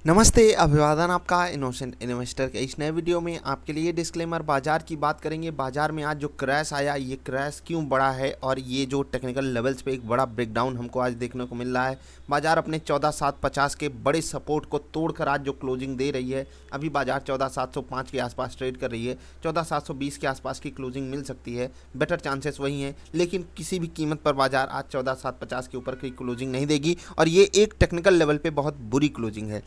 नमस्ते, अभिवादन आपका इनोसेंट इन्वेस्टर के इस नए वीडियो में आपके लिए डिस्क्लेमर। बाजार की बात करेंगे। बाजार में आज जो क्रैश आया, ये क्रैश क्यों बड़ा है और ये जो टेक्निकल लेवल्स पे एक बड़ा ब्रेकडाउन हमको आज देखने को मिल रहा है। बाजार अपने 14,750 के बड़े सपोर्ट को तोड़कर आज जो क्लोजिंग दे रही है, अभी बाजार 14,705 के आसपास ट्रेड कर रही है। 14,720 के आसपास की क्लोजिंग मिल सकती है, बेटर चांसेस वही हैं, लेकिन किसी भी कीमत पर बाजार आज 14,750 के ऊपर की क्लोजिंग नहीं देगी और ये एक टेक्निकल लेवल पे बहुत बुरी क्लोजिंग है।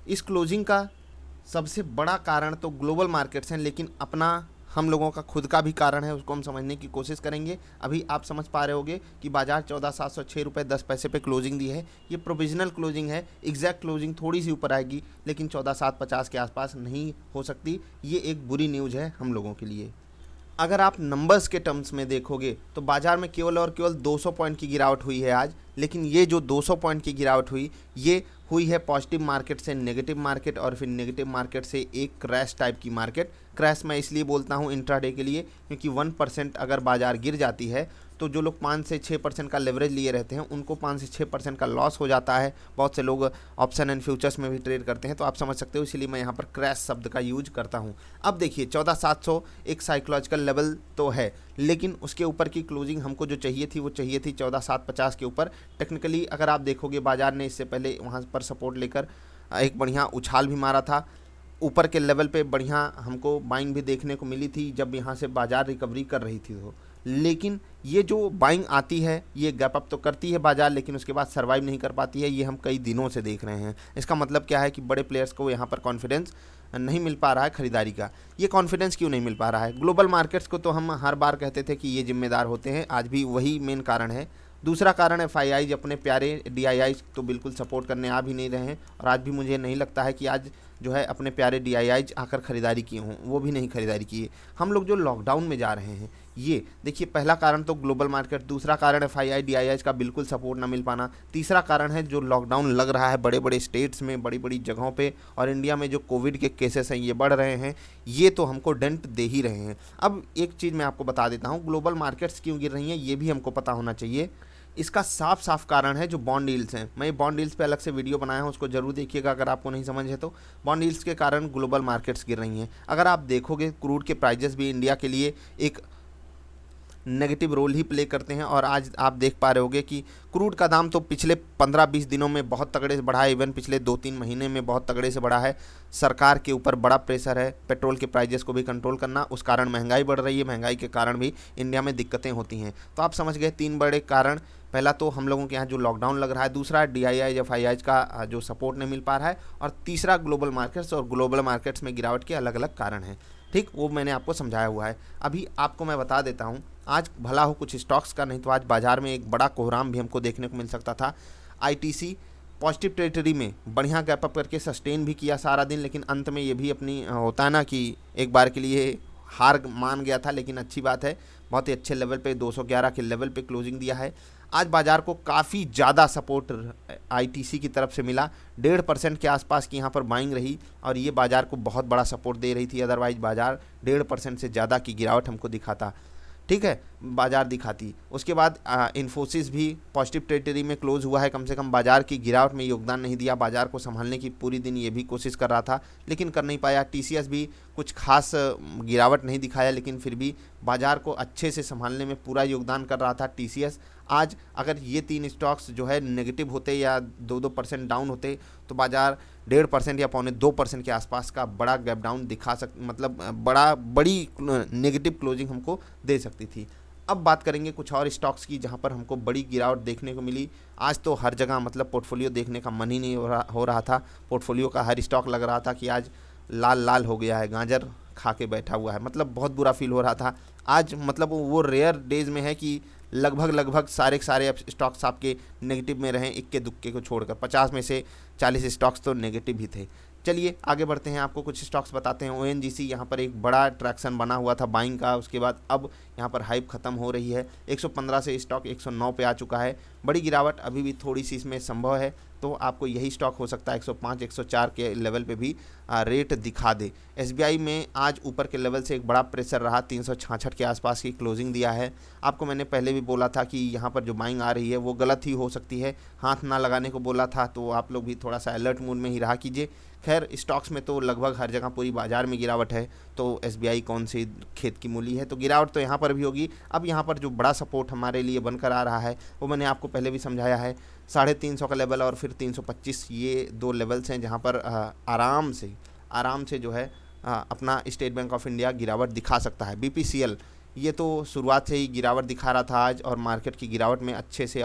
इस क्लोजिंग का सबसे बड़ा कारण तो ग्लोबल मार्केट्स हैं, लेकिन अपना हम लोगों का खुद का भी कारण है, उसको हम समझने की कोशिश करेंगे। अभी आप समझ पा रहे होंगे कि बाजार 14,706 रुपये 10 पैसे पे क्लोजिंग दी है। ये प्रोविजनल क्लोजिंग है, एग्जैक्ट क्लोजिंग थोड़ी सी ऊपर आएगी, लेकिन 14,750 के आसपास नहीं हो सकती। ये एक बुरी न्यूज़ है हम लोगों के लिए। अगर आप नंबर्स के टर्म्स में देखोगे तो बाजार में केवल और केवल 200 पॉइंट की गिरावट हुई है आज, लेकिन ये जो 200 पॉइंट की गिरावट हुई, ये हुई है पॉजिटिव मार्केट से नेगेटिव मार्केट और फिर नेगेटिव मार्केट से एक क्रैश टाइप की मार्केट। क्रैश मैं इसलिए बोलता हूँ इंट्राडे के लिए, क्योंकि 1% अगर बाजार गिर जाती है तो जो लोग 5 से 6% का लेवरेज लिए रहते हैं, उनको 5 से 6% का लॉस हो जाता है। बहुत से लोग ऑप्शन एंड फ्यूचर्स में भी ट्रेड करते हैं, तो आप समझ सकते हो, इसीलिए मैं यहाँ पर क्रैश शब्द का यूज करता हूँ। अब देखिए 14,700 एक साइकोलॉजिकल लेवल तो है, लेकिन उसके ऊपर की क्लोजिंग हमको जो चाहिए थी वो चाहिए थी 14,750 के ऊपर। टेक्निकली अगर आप देखोगे, बाजार ने इससे पहले वहाँ पर सपोर्ट लेकर एक बढ़िया उछाल भी मारा था। ऊपर के लेवल पे बढ़िया हमको बाइंग भी देखने को मिली थी जब यहाँ से बाजार रिकवरी कर रही थी तो। लेकिन ये जो बाइंग आती है, ये गैप अप तो करती है बाजार, लेकिन उसके बाद सर्वाइव नहीं कर पाती है। ये हम कई दिनों से देख रहे हैं। इसका मतलब क्या है कि बड़े प्लेयर्स को यहाँ पर कॉन्फिडेंस नहीं मिल पा रहा है खरीदारी का। ये कॉन्फिडेंस क्यों नहीं मिल पा रहा है? ग्लोबल मार्केट्स को तो हम हर बार कहते थे कि ये जिम्मेदार होते हैं, आज भी वही मेन कारण है। दूसरा कारण एफआईआई अपने प्यारे डीआईआई तो बिल्कुल सपोर्ट करने आ भी नहीं रहे हैं, और आज भी मुझे नहीं लगता है कि आज जो है अपने प्यारे डीआईआई आकर ख़रीदारी किए हों, वो भी नहीं खरीदारी किए। हम लोग जो लॉकडाउन में जा रहे हैं, ये देखिए पहला कारण तो ग्लोबल मार्केट, दूसरा कारण एफआईआई डीआईआई का बिल्कुल सपोर्ट ना मिल पाना, तीसरा कारण है जो लॉकडाउन लग रहा है बड़े बड़े स्टेट्स में, बड़ी बड़ी जगहों पे, और इंडिया में जो कोविड के केसेस हैं ये बढ़ रहे हैं, ये तो हमको डेंट दे ही रहे हैं। अब एक चीज़ मैं आपको बता देता हूँ, ग्लोबल मार्केट्स क्यों गिर रही हैं ये भी हमको पता होना चाहिए। इसका साफ साफ कारण है जो बॉन्ड डील्स हैं। मैं बॉन्ड डील्स पे अलग से वीडियो बनाया हूँ, उसको जरूर देखिएगा अगर आपको नहीं समझ है तो। बॉन्ड डील्स के कारण ग्लोबल मार्केट्स गिर रही हैं। अगर आप देखोगे, क्रूड के प्राइजेस भी इंडिया के लिए एक नेगेटिव रोल ही प्ले करते हैं, और आज आप देख पा रहे होगे कि क्रूड का दाम तो पिछले 15-20 दिनों में बहुत तगड़े से बढ़ा है, इवन पिछले 2-3 महीने में बहुत तगड़े से बढ़ा है। सरकार के ऊपर बड़ा प्रेशर है पेट्रोल के प्राइजेस को भी कंट्रोल करना, उस कारण महंगाई बढ़ रही है, महंगाई के कारण भी इंडिया में दिक्कतें होती हैं। तो आप समझ गए 3 बड़े कारण। पहला तो हम लोगों के यहाँ जो लॉकडाउन लग रहा है, दूसरा डीआईआई एफआईआई का जो सपोर्ट नहीं मिल पा रहा है, और तीसरा ग्लोबल मार्केट्स, और ग्लोबल मार्केट्स में गिरावट के अलग अलग कारण हैं। ठीक, वो मैंने आपको समझाया हुआ है। अभी आपको मैं बता देता हूँ, आज भला हो कुछ स्टॉक्स का, नहीं तो आज बाजार में एक बड़ा कोहराम भी हमको देखने को मिल सकता था। आईटीसी पॉजिटिव टेरिटरी में बढ़िया गैप अप करके सस्टेन भी किया सारा दिन, लेकिन अंत में ये भी अपनी होता है ना कि एक बार के लिए हार मान गया था, लेकिन अच्छी बात है बहुत ही अच्छे लेवल पे 211 के लेवल पे क्लोजिंग दिया है। आज बाजार को काफ़ी ज़्यादा सपोर्ट आईटीसी की तरफ से मिला, 1.5% के आसपास की यहाँ पर बाइंग रही, और ये बाजार को बहुत बड़ा सपोर्ट दे रही थी। अदरवाइज बाजार 1.5% से ज़्यादा की गिरावट हमको दिखाता, ठीक है, बाजार दिखाती। उसके बाद इन्फोसिस भी पॉजिटिव टेरिटरी में क्लोज हुआ है, कम से कम बाजार की गिरावट में योगदान नहीं दिया। बाजार को संभालने की पूरी दिन ये भी कोशिश कर रहा था, लेकिन कर नहीं पाया। टीसीएस भी कुछ खास गिरावट नहीं दिखाया, लेकिन फिर भी बाजार को अच्छे से संभालने में पूरा योगदान कर रहा था टीसीएस। आज अगर ये 3 स्टॉक्स जो है नेगेटिव होते या 2-2% डाउन होते, तो बाजार 1.5% या 2% के आसपास का बड़ा गैप डाउन दिखा मतलब बड़ी नेगेटिव क्लोजिंग हमको दे सकती थी। अब बात करेंगे कुछ और स्टॉक्स की जहां पर हमको बड़ी गिरावट देखने को मिली। आज तो हर जगह मतलब पोर्टफोलियो देखने का मन ही नहीं हो रहा था। पोर्टफोलियो का हर स्टॉक लग रहा था कि आज लाल लाल हो गया है, गाजर खा के बैठा हुआ है, मतलब बहुत बुरा फील हो रहा था। आज मतलब वो रेयर डेज में है कि लगभग सारे के सारे स्टॉक्स आपके नेगेटिव में रहें, इक्के दुक्के को छोड़कर। 50 में से 40 स्टॉक्स तो नेगेटिव ही थे। चलिए आगे बढ़ते हैं, आपको कुछ स्टॉक्स बताते हैं। ओएनजीसी यहाँ पर एक बड़ा ट्रैक्शन बना हुआ था बाइंग का, उसके बाद अब यहाँ पर हाइप खत्म हो रही है। 115 से स्टॉक 109 पे आ चुका है। बड़ी गिरावट अभी भी थोड़ी सी इसमें संभव है, तो आपको यही स्टॉक हो सकता है 105 104 के लेवल पे भी रेट दिखा दे। एसबीआई में आज ऊपर के लेवल से एक बड़ा प्रेशर रहा, 366 के आसपास की क्लोजिंग दिया है। आपको मैंने पहले भी बोला था कि यहाँ पर जो बाइंग आ रही है वो गलत ही हो सकती है, हाथ ना लगाने को बोला था, तो आप लोग भी थोड़ा सा अलर्ट मूड में ही रहा कीजिए। खैर स्टॉक्स में तो लगभग हर जगह पूरी बाजार में गिरावट है, तो एसबीआई कौन सी खेत की मूली है, तो गिरावट तो यहाँ पर भी होगी। अब यहाँ पर जो बड़ा सपोर्ट हमारे लिए बनकर आ रहा है वो मैंने आपको पहले भी समझाया है, 350 का लेवल और फिर 325, ये दो लेवल्स हैं जहाँ पर आराम से जो है अपना स्टेट बैंक ऑफ इंडिया गिरावट दिखा सकता है। बीपीसीएल ये तो शुरुआत से ही गिरावट दिखा रहा था आज, और मार्केट की गिरावट में अच्छे से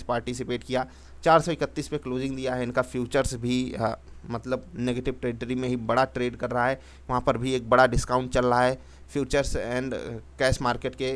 पार्टिसिपेट किया, 431 पे क्लोजिंग दिया है। इनका फ्यूचर्स भी मतलब नेगेटिव टेरिटरी में ही बड़ा ट्रेड कर रहा है, वहाँ पर भी एक बड़ा डिस्काउंट चल रहा है फ्यूचर्स एंड कैश मार्केट के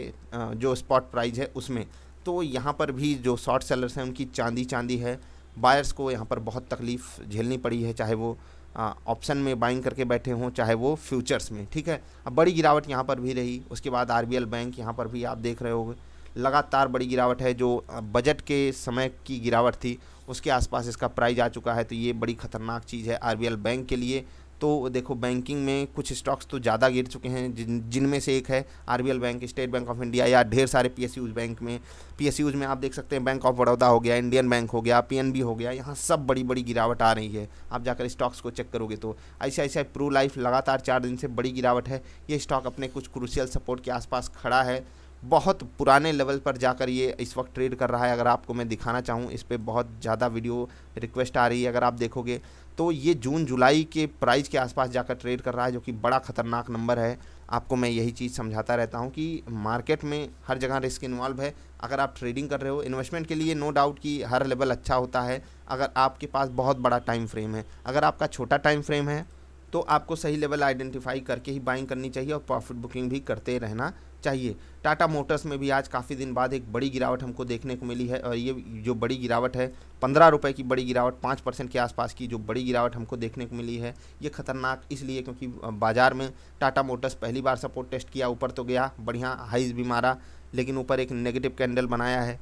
जो स्पॉट प्राइस है उसमें। तो यहाँ पर भी जो शॉर्ट सेलर्स हैं उनकी चांदी है, बायर्स को यहाँ पर बहुत तकलीफ़ झेलनी पड़ी है, चाहे वो ऑप्शन में बाइंग करके बैठे हों चाहे वो फ्यूचर्स में, ठीक है। अब बड़ी गिरावट यहाँ पर भी रही। उसके बाद आरबीएल बैंक, यहाँ पर भी आप देख रहे होंगे लगातार बड़ी गिरावट है, जो बजट के समय की गिरावट थी उसके आसपास इसका प्राइस आ चुका है, तो ये बड़ी खतरनाक चीज़ है आरबीएल बैंक के लिए। तो देखो बैंकिंग में कुछ स्टॉक्स तो ज़्यादा गिर चुके हैं, जिनमें से एक है RBL bank, state bank of India, या ढेर सारे पीएसयूज़ में आप देख सकते हैं बैंक ऑफ बड़ौदा हो गया, इंडियन बैंक हो गया, पीएनबी हो गया, यहाँ सब बड़ी गिरावट आ रही है। आप जाकर स्टॉक्स को चेक करोगे तो आईसीआईसीआई प्रू लाइफ लगातार 4 दिन से बड़ी गिरावट है। ये स्टॉक अपने कुछ क्रूशियल सपोर्ट के आसपास खड़ा है, बहुत पुराने लेवल पर जाकर ये इस वक्त ट्रेड कर रहा है। अगर आपको मैं दिखाना चाहूँ, इस पर बहुत ज़्यादा वीडियो रिक्वेस्ट आ रही है, अगर आप देखोगे तो ये जून जुलाई के प्राइस के आसपास जाकर ट्रेड कर रहा है, जो कि बड़ा खतरनाक नंबर है। आपको मैं यही चीज़ समझाता रहता हूँ कि मार्केट में हर जगह रिस्क इन्वॉल्व है। अगर आप ट्रेडिंग कर रहे हो, इन्वेस्टमेंट के लिए नो डाउट कि हर लेवल अच्छा होता है अगर आपके पास बहुत बड़ा टाइम फ्रेम है। अगर आपका छोटा टाइम फ्रेम है तो आपको सही लेवल आइडेंटिफाई करके ही बाइंग करनी चाहिए और प्रॉफिट बुकिंग भी करते रहना चाहिए। टाटा मोटर्स में भी आज काफ़ी दिन बाद एक बड़ी गिरावट हमको देखने को मिली है, और ये जो बड़ी गिरावट है 15 रुपये की बड़ी गिरावट, 5% के आसपास की जो बड़ी गिरावट हमको देखने को मिली है, ये खतरनाक इसलिए क्योंकि बाज़ार में टाटा मोटर्स पहली बार सपोर्ट टेस्ट किया, ऊपर तो गया, बढ़िया हाइज भी मारा, लेकिन ऊपर एक नेगेटिव कैंडल बनाया है,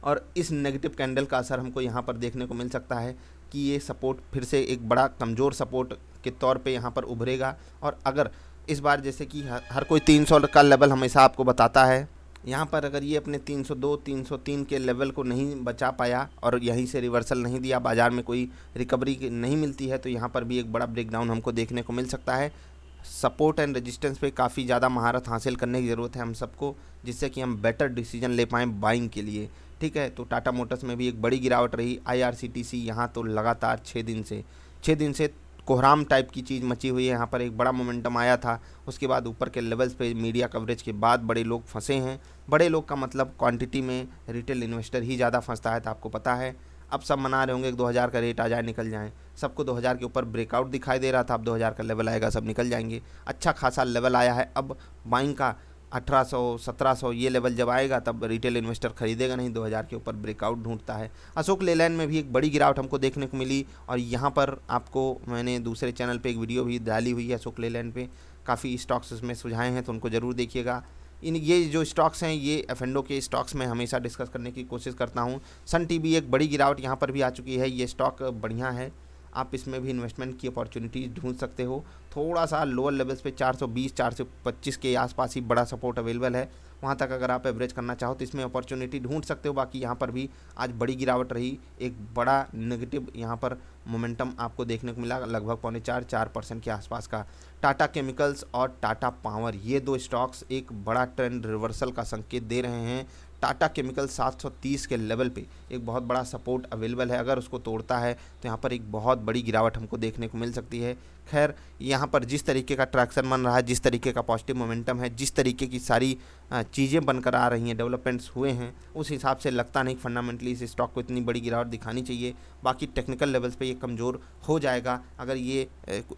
और इस नेगेटिव कैंडल का असर हमको यहाँ पर देखने को मिल सकता है कि ये सपोर्ट फिर से एक बड़ा कमज़ोर सपोर्ट के तौर पे यहाँ पर उभरेगा। और अगर इस बार जैसे कि हर कोई 300 का लेवल हमेशा आपको बताता है, यहाँ पर अगर ये अपने 302 303 के लेवल को नहीं बचा पाया और यहीं से रिवर्सल नहीं दिया, बाज़ार में कोई रिकवरी नहीं मिलती है, तो यहाँ पर भी एक बड़ा ब्रेकडाउन हमको देखने को मिल सकता है। सपोर्ट एंड रेजिस्टेंस पे काफ़ी ज़्यादा महारत हासिल करने की ज़रूरत है हम सबको, जिससे कि हम बेटर डिसीजन ले पाएँ बाइंग के लिए, ठीक है। तो टाटा मोटर्स में भी एक बड़ी गिरावट रही। आईआरसीटीसी यहाँ तो लगातार 6 दिन से कोहराम टाइप की चीज़ मची हुई है, यहाँ पर एक बड़ा मोमेंटम आया था, उसके बाद ऊपर के लेवल्स पे मीडिया कवरेज के बाद बड़े लोग फंसे हैं। बड़े लोग का मतलब क्वांटिटी में रिटेल इन्वेस्टर ही ज़्यादा फंसता है, तो आपको पता है। अब सब मना रहे होंगे कि 2000 का रेट आ जाए, निकल जाए, सबको 2000 के ऊपर ब्रेकआउट दिखाई दे रहा था, अब 2000 का लेवल आएगा सब निकल जाएंगे। अच्छा खासा लेवल आया है, अब बाइंग का 1800 1700 ये लेवल जब आएगा तब रिटेल इन्वेस्टर खरीदेगा नहीं, 2000 के ऊपर ब्रेकआउट ढूंढता है। अशोक लेलैंड में भी एक बड़ी गिरावट हमको देखने को मिली, और यहाँ पर आपको मैंने दूसरे चैनल पे एक वीडियो भी डाली हुई है अशोक लेलैंड पे, काफ़ी स्टॉक्स उसमें सुझाए हैं, तो उनको ज़रूर देखिएगा। ये जो स्टॉक्स हैं ये एफ&ओ के स्टॉक्स में हमेशा डिस्कस करने की कोशिश करता हूँ। सन टीवी एक बड़ी गिरावट यहाँ पर भी आ चुकी है, ये स्टॉक बढ़िया है, आप इसमें भी इन्वेस्टमेंट की अपॉर्चुनिटीज़ ढूंढ सकते हो। थोड़ा सा लोअर लेवल्स पे 420 425 के आसपास ही बड़ा सपोर्ट अवेलेबल है, वहाँ तक अगर आप एवरेज करना चाहो तो इसमें अपॉर्चुनिटी ढूंढ सकते हो। बाकी यहाँ पर भी आज बड़ी गिरावट रही, एक बड़ा नेगेटिव यहाँ पर मोमेंटम आपको देखने को मिला, लगभग 4.25% के आसपास का। टाटा केमिकल्स और टाटा पावर, ये दो स्टॉक्स एक बड़ा ट्रेंड रिवर्सल का संकेत दे रहे हैं। टाटा केमिकल 730 के लेवल पे एक बहुत बड़ा सपोर्ट अवेलेबल है, अगर उसको तोड़ता है तो यहाँ पर एक बहुत बड़ी गिरावट हमको देखने को मिल सकती है। खैर यहाँ पर जिस तरीके का ट्रैक्शन बन रहा है, जिस तरीके का पॉजिटिव मोमेंटम है, जिस तरीके की सारी चीज़ें बनकर आ रही हैं, डेवलपमेंट्स हुए हैं, उस हिसाब से लगता नहीं फंडामेंटली इस स्टॉक को इतनी बड़ी गिरावट दिखानी चाहिए। बाकी टेक्निकल लेवल्स पे ये कमज़ोर हो जाएगा अगर ये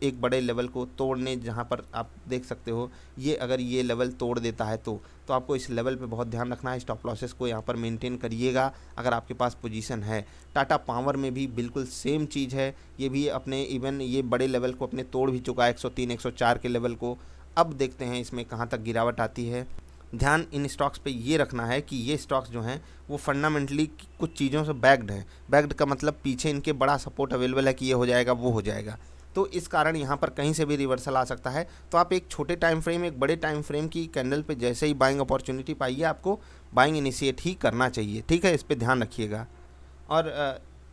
एक बड़े लेवल को तोड़ने, जहाँ पर आप देख सकते हो ये अगर ये लेवल तोड़ देता है तो आपको इस लेवल पे बहुत ध्यान रखना है, स्टॉप लॉसेस को यहाँ पर मेंटेन करिएगा अगर आपके पास पोजीशन है। टाटा पावर में भी बिल्कुल सेम चीज़ है, ये भी अपने इवन ये बड़े लेवल को अपने तोड़ भी चुका है, 103 104 के लेवल को। अब देखते हैं इसमें कहाँ तक गिरावट आती है। ध्यान इन स्टॉक्स पे ये रखना है कि ये स्टॉक्स जो हैं वो फंडामेंटली कुछ चीज़ों से बैक्ड हैं। बैक्ड का मतलब पीछे इनके बड़ा सपोर्ट अवेलेबल है कि ये हो जाएगा वो हो जाएगा, तो इस कारण यहाँ पर कहीं से भी रिवर्सल आ सकता है। तो आप एक छोटे टाइम फ्रेम, एक बड़े टाइम फ्रेम की कैंडल पे जैसे ही बाइंग अपॉर्चुनिटी पाइए आपको बाइंग इनिशिएट ही करना चाहिए, ठीक है, इस पर ध्यान रखिएगा। और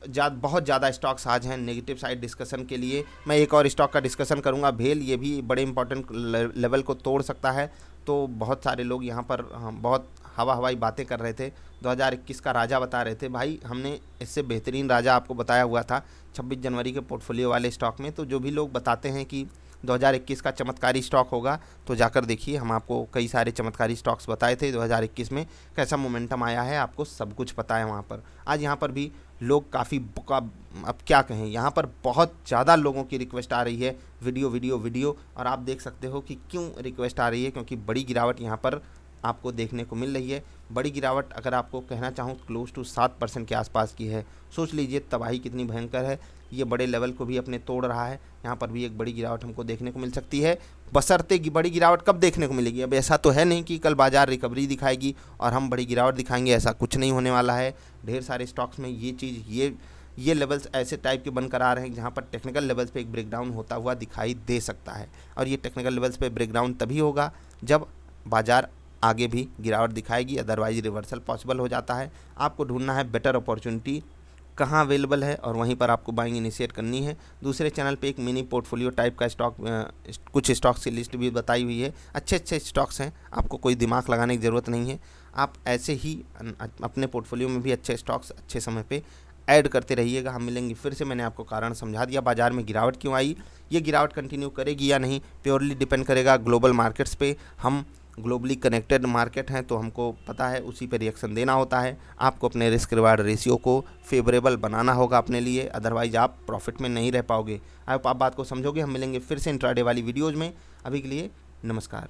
बहुत ज़्यादा स्टॉक्स आज हैं नेगेटिव साइड डिस्कशन के लिए। मैं एक और स्टॉक का डिस्कशन करूंगा, भेल, ये भी बड़े इंपॉर्टेंट लेवल को तोड़ सकता है। तो बहुत सारे लोग यहाँ पर बहुत हवाई बातें कर रहे थे, 2021 का राजा बता रहे थे। भाई हमने इससे बेहतरीन राजा आपको बताया हुआ था 26 जनवरी के पोर्टफोलियो वाले स्टॉक में। तो जो भी लोग बताते हैं कि 2021 का चमत्कारी स्टॉक होगा, तो जाकर देखिए, हम आपको कई सारे चमत्कारी स्टॉक्स बताए थे 2021 में, कैसा मोमेंटम आया है आपको सब कुछ पता है वहाँ पर। आज यहाँ पर भी लोग काफ़ी अब क्या कहें, यहाँ पर बहुत ज़्यादा लोगों की रिक्वेस्ट आ रही है वीडियो वीडियो वीडियो। और आप देख सकते हो कि क्यों रिक्वेस्ट आ रही है, क्योंकि बड़ी गिरावट यहाँ पर आपको देखने को मिल रही है। बड़ी गिरावट अगर आपको कहना चाहूँ क्लोज टू 7% के आसपास की है। सोच लीजिए तबाही कितनी भयंकर है। ये बड़े लेवल को भी अपने तोड़ रहा है, यहाँ पर भी एक बड़ी गिरावट हमको देखने को मिल सकती है। बशर्ते कि बड़ी गिरावट कब देखने को मिलेगी, अब ऐसा तो है नहीं कि कल बाजार रिकवरी दिखाएगी और हम बड़ी गिरावट दिखाएंगे, ऐसा कुछ नहीं होने वाला है। ढेर सारे स्टॉक्स में ये चीज़, ये लेवल्स ऐसे टाइप के बनकर आ रहे हैं जहाँ पर टेक्निकल लेवल्स पे एक ब्रेकडाउन होता हुआ दिखाई दे सकता है। और ये टेक्निकल लेवल्स पे ब्रेकडाउन तभी होगा जब बाजार आगे भी गिरावट दिखाएगी, अदरवाइज रिवर्सल पॉसिबल हो जाता है। आपको ढूंढना है बेटर अपॉर्चुनिटी कहाँ अवेलेबल है और वहीं पर आपको बाइंग इनिशिएट करनी है। दूसरे चैनल पे एक मिनी पोर्टफोलियो टाइप का स्टॉक, कुछ स्टॉक्स की लिस्ट भी बताई हुई है। अच्छे स्टॉक्स हैं, आपको कोई दिमाग लगाने की ज़रूरत नहीं है। आप ऐसे ही अपने पोर्टफोलियो में भी अच्छे स्टॉक्स अच्छे समय पे ऐड करते रहिएगा। हम मिलेंगे फिर से। मैंने आपको कारण समझा दिया बाजार में गिरावट क्यों आई। ये गिरावट कंटिन्यू करेगी या नहीं प्योरली डिपेंड करेगा ग्लोबल मार्केट्स पे। हम ग्लोबली कनेक्टेड मार्केट हैं तो हमको पता है उसी पे रिएक्शन देना होता है। आपको अपने रिस्क रिवार्ड रेशियो को फेवरेबल बनाना होगा अपने लिए, अदरवाइज आप प्रॉफिट में नहीं रह पाओगे। आप बात को समझोगे। हम मिलेंगे फिर से इंट्राडे वाली वीडियोज़ में। अभी के लिए नमस्कार।